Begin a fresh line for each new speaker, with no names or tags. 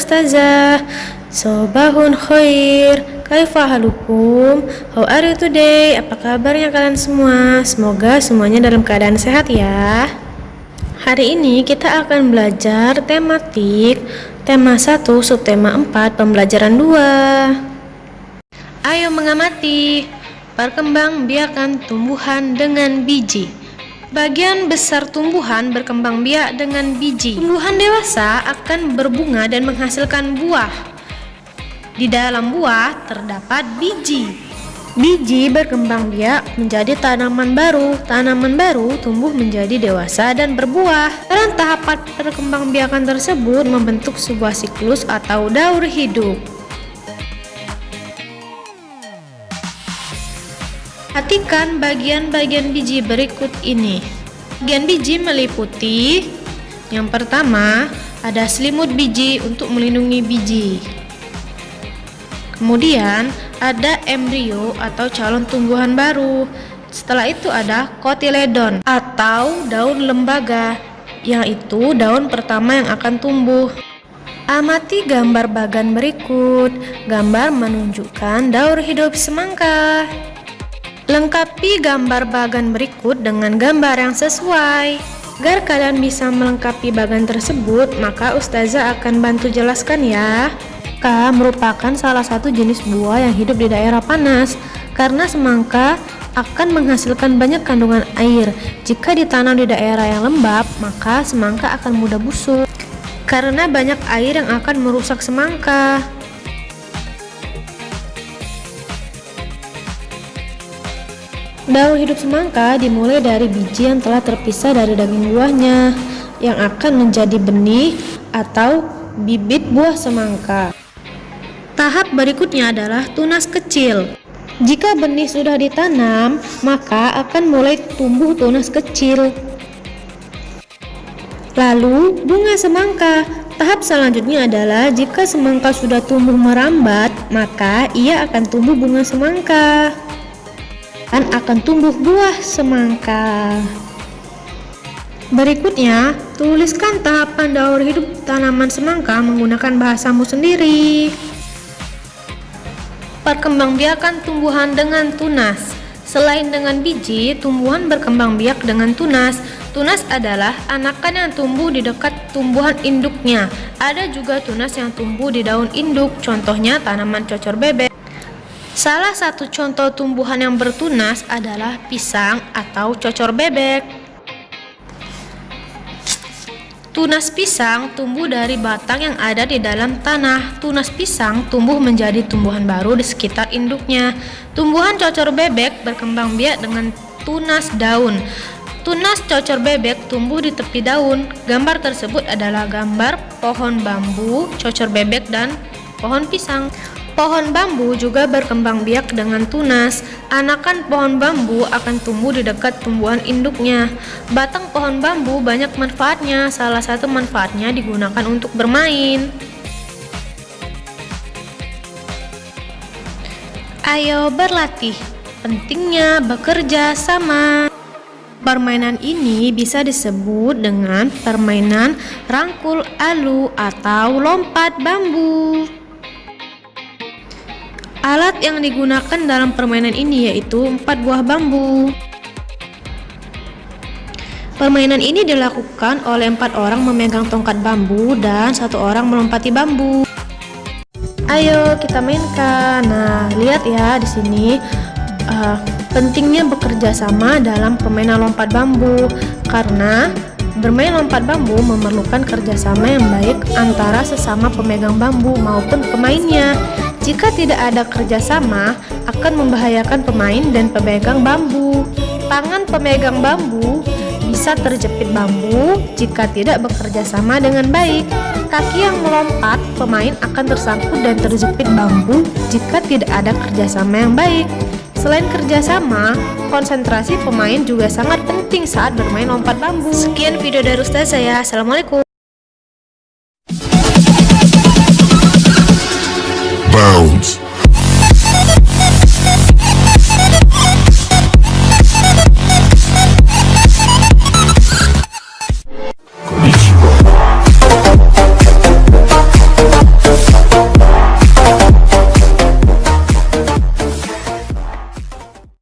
Ustazah. Sobahun khair, kaifa halukum? How are you today? Apa kabarnya kalian semua? Semoga semuanya dalam keadaan sehat ya. Hari ini kita akan belajar tematik tema 1 subtema 4 pembelajaran 2. Ayo mengamati perkembangbiakan tumbuhan dengan biji. Bagian besar tumbuhan berkembang biak dengan biji. Tumbuhan dewasa akan berbunga dan menghasilkan buah. Di dalam buah terdapat biji. Biji berkembang biak menjadi tanaman baru. Tanaman baru tumbuh menjadi dewasa dan berbuah. Dalam tahapan perkembangbiakan tersebut membentuk sebuah siklus atau daur hidup. Perhatikan bagian-bagian biji berikut ini. Bagian biji meliputi yang pertama, ada selimut biji untuk melindungi biji. Kemudian ada embrio atau calon tumbuhan baru. Setelah itu ada kotiledon atau daun lembaga, yaitu daun pertama yang akan tumbuh. Amati gambar bagan berikut. Gambar menunjukkan daur hidup semangka. Lengkapi gambar bagan berikut dengan gambar yang sesuai. Agar kalian bisa melengkapi bagan tersebut, maka Ustazah akan bantu jelaskan ya. Semangka merupakan salah satu jenis buah yang hidup di daerah panas. Karena semangka akan menghasilkan banyak kandungan air. Jika ditanam di daerah yang lembab, maka semangka akan mudah busuk. Karena banyak air yang akan merusak semangka. Daur hidup semangka dimulai dari biji yang telah terpisah dari daging buahnya, yang akan menjadi benih atau bibit buah semangka. Tahap berikutnya adalah tunas kecil. Jika benih sudah ditanam, maka akan mulai tumbuh tunas kecil. Lalu bunga semangka. Tahap selanjutnya adalah jika semangka sudah tumbuh merambat, maka ia akan tumbuh bunga semangka. Akan tumbuh buah semangka. Berikutnya, tuliskan tahapan daur hidup tanaman semangka menggunakan bahasamu sendiri. Perkembangbiakan tumbuhan dengan tunas. Selain dengan biji, tumbuhan berkembang biak dengan tunas. Tunas adalah anakan yang tumbuh di dekat tumbuhan induknya. Ada juga tunas yang tumbuh di daun induk, contohnya tanaman cocor bebek. Salah satu contoh tumbuhan yang bertunas adalah pisang atau cocor bebek. Tunas pisang tumbuh dari batang yang ada di dalam tanah. Tunas pisang tumbuh menjadi tumbuhan baru di sekitar induknya. Tumbuhan cocor bebek berkembang biak dengan tunas daun. Tunas cocor bebek tumbuh di tepi daun. Gambar tersebut adalah gambar pohon bambu, cocor bebek, dan pohon pisang. Pohon bambu juga berkembang biak dengan tunas. Anakan pohon bambu akan tumbuh di dekat tumbuhan induknya. Batang pohon bambu banyak manfaatnya. Salah satu manfaatnya digunakan untuk bermain. Ayo berlatih. Pentingnya bekerja sama. Permainan ini bisa disebut dengan permainan rangkul alu atau lompat bambu. Alat yang digunakan dalam permainan ini yaitu 4 buah bambu. Permainan ini dilakukan oleh 4 orang memegang tongkat bambu dan 1 orang melompati bambu. Ayo kita mainkan. Nah, lihat ya di sini pentingnya bekerja sama dalam permainan lompat bambu, karena bermain lompat bambu memerlukan kerjasama yang baik antara sesama pemegang bambu maupun pemainnya. Jika tidak ada kerjasama, akan membahayakan pemain dan pemegang bambu. Tangan pemegang bambu bisa terjepit bambu jika tidak bekerja sama dengan baik. Kaki yang melompat pemain akan tersangkut dan terjepit bambu jika tidak ada kerjasama yang baik. Selain kerjasama, konsentrasi pemain juga sangat penting saat bermain lompat bambu. Sekian video dari Ustazah saya. Assalamualaikum.
Bounce.